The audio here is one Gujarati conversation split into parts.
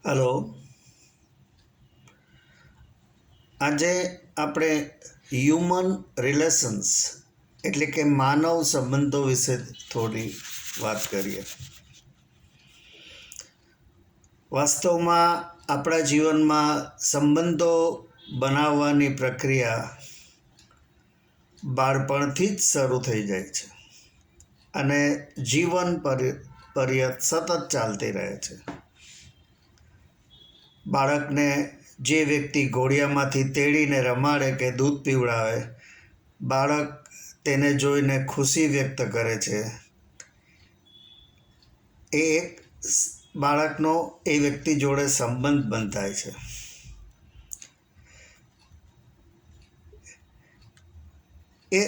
હલો. આજે આપણે હ્યુમન રિલેશન્સ એટલે કે માનવ સંબંધો વિશે થોડી વાત કરીએ. વાસ્તવમાં આપણા જીવનમાં સંબંધો બનાવવાની પ્રક્રિયા બાળપણથી જ શરૂ થઈ જાય છે અને જીવન પર્યંત સતત ચાલતી રહે છે. બાળકને જે વ્યક્તિ ઘોડિયામાંથી તેડીને રમાડે કે દૂધ પીવડાવે, બાળક તેને જોઈને ખુશી વ્યક્ત કરે છે. એ એક બાળકનો એ વ્યક્તિ જોડે સંબંધ બંધાય છે. એ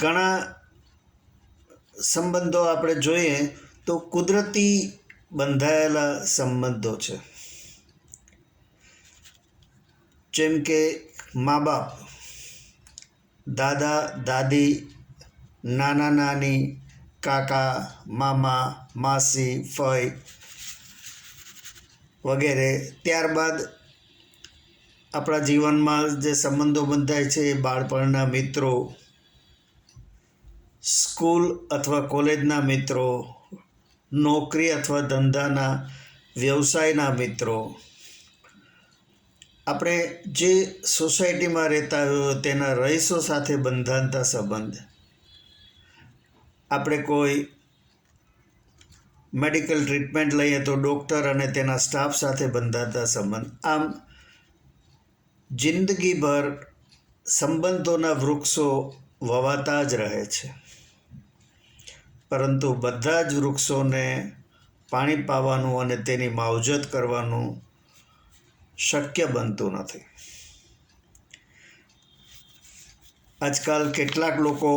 ઘણા સંબંધો આપણે જોઈએ તો કુદરતી બંધાયેલા સંબંધો છે. જેમ કે મા બાપ, દાદા દાદી, નાના નાની, કાકા મામા, માસી, ફઈ વગેરે. ત્યારબાદ આપણા જીવનમાં જે સંબંધો બંધાય છે એ બાળપણના મિત્રો, સ્કૂલ અથવા કોલેજના મિત્રો, નોકરી અથવા ધંધાના વ્યવસાયના મિત્રો, આપણે જે સોસાયટીમાં રહેતા હોય તેના રહીશો સાથે બંધાતા સંબંધ, આપણે કોઈ મેડિકલ ટ્રીટમેન્ટ લઈએ તો ડૉક્ટર અને તેના સ્ટાફ સાથે બંધાતા સંબંધ. આમ જિંદગીભર સંબંધોના વૃક્ષો વવાતા જ રહે છે, પરંતુ બધા જ વૃક્ષોને પાણી પાવાનું અને તેની માવજત કરવાનું શક્ય બનતું નથી. આજકાલ કેટલાક લોકો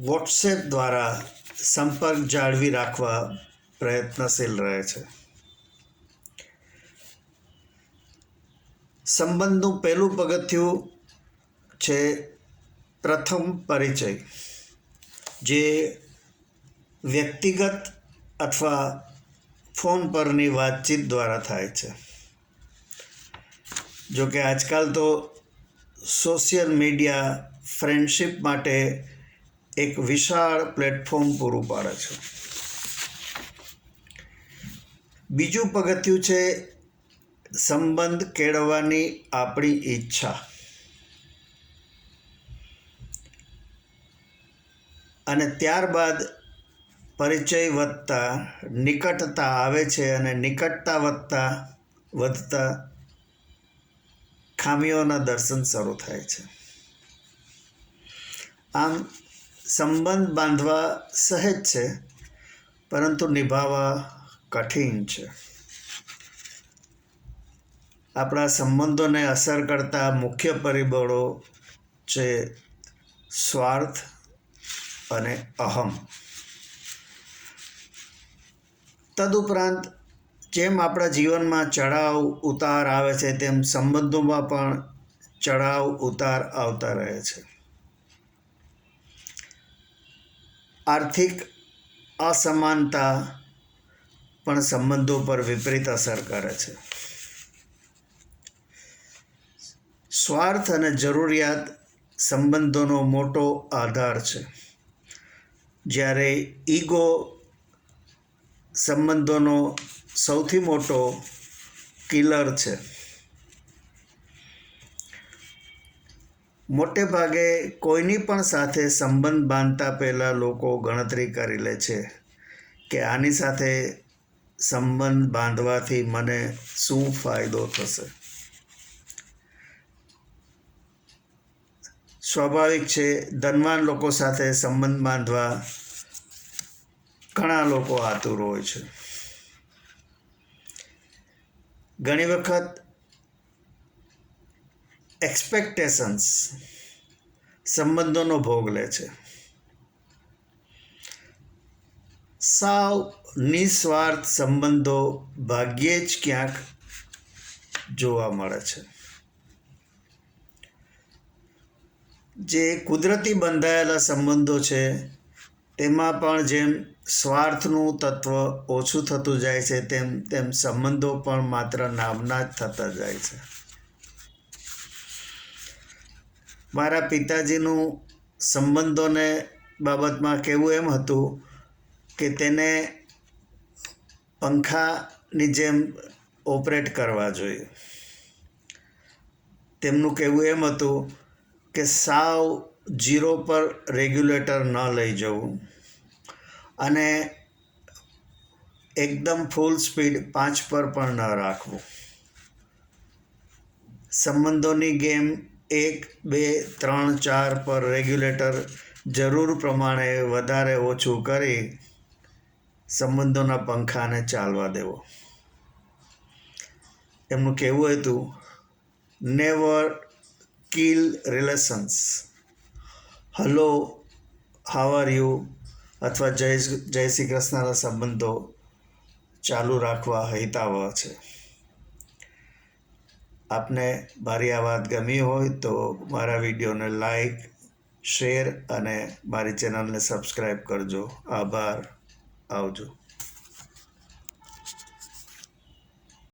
વોટ્સએપ દ્વારા સંપર્ક જાળવી રાખવા પ્રયત્નશીલ રહે છે. સંબંધનું પહેલું પગથિયું છે પ્રથમ પરિચય, જે વ્યક્તિગત અથવા ફોન પરની વાતચીત દ્વારા થાય છે. જોકે આજકાલ તો સોશિયલ મીડિયા ફ્રેન્ડશિપ માટે એક વિશાળ પ્લેટફોર્મ પૂરું પાડે છે. બીજું પગથિયું છે સંબંધ કેળવવાની આપણી ઈચ્છા. અને ત્યારબાદ પરિચય વધતા નિકટતા આવે છે અને નિકટતા વધતા ખામીઓના દર્શન શરૂ થાય છે. આમ સંબંધ બાંધવા સહેજ છે, પરંતુ નિભાવવા કઠિન છે. આપણા સંબંધોને અસર કરતા મુખ્ય પરિબળો છે સ્વાર્થ અને અહમ. તદુપરાંત જેમ આપણા જીવનમાં ચઢાવ ઉતાર આવે છે, તેમ સંબંધોમાં પણ ચઢાવ ઉતાર આવતા રહે છે. આર્થિક અસમાનતા પણ સંબંધો પર વિપરીત અસર કરે છે. સ્વાર્થ અને જરૂરિયાત સંબંધોનો મોટો આધાર છે, જ્યારે ઈગો સંબંધોનો સૌથી મોટો કિલર છે. મોટે ભાગે કોઈની પણ સાથે સંબંધ બાંધતા પહેલાં લોકો ગણતરી કરી લે છે કે આની સાથે સંબંધ બાંધવાથી મને શું ફાયદો થશે. સ્વાભાવિક છે, ધનવાન લોકો સાથે સંબંધ બાંધવા ઘણા લોકો આતુર હોય છે. ઘણી વખત એક્સપેક્ટેશન્સ સંબંધોનો ભોગ લે છે. સાવ નિસ્વાર્થ સંબંધો ભાગ્યે જ ક્યાંક જોવા મળે છે. જે કુદરતી બંધાયેલા સંબંધો છે તેમાં પણ જેમ સ્વાર્થનું તત્વ ઓછું થતું જાય છે તેમ સંબંધો પણ માત્ર નામના જ થતા જાય છે. મારા પિતાજીનું સંબંધોને બાબતમાં કહેવું એમ હતું કે તેને પંખાની જેમ ઓપરેટ કરવા જોઈએ. તેમનું કહેવું એમ હતું કે સાવ 0 પર રેગ્યુલેટર ન લઈ જવું અને એકદમ ફૂલ સ્પીડ 5 પર પણ ન રાખવું. સંબંધોની ગેમ 1, 2, 3, 4 પર રેગ્યુલેટર જરૂર પ્રમાણે વધારે ઓછું કરી સંબંધોના પંખાને ચાલવા દેવો. એમનું કહેવું હતું, never kill relations. Hello, how are you અથવા જય શ્રી કૃષ્ણના સંબંધો ચાલુ રાખવા હિતાવહ છે. આપને મારી આ વાત ગમી હોય તો મારા વિડીયોને લાઈક, શેર અને મારી ચેનલને સબસ્ક્રાઈબ કરજો. આભાર. આવજો.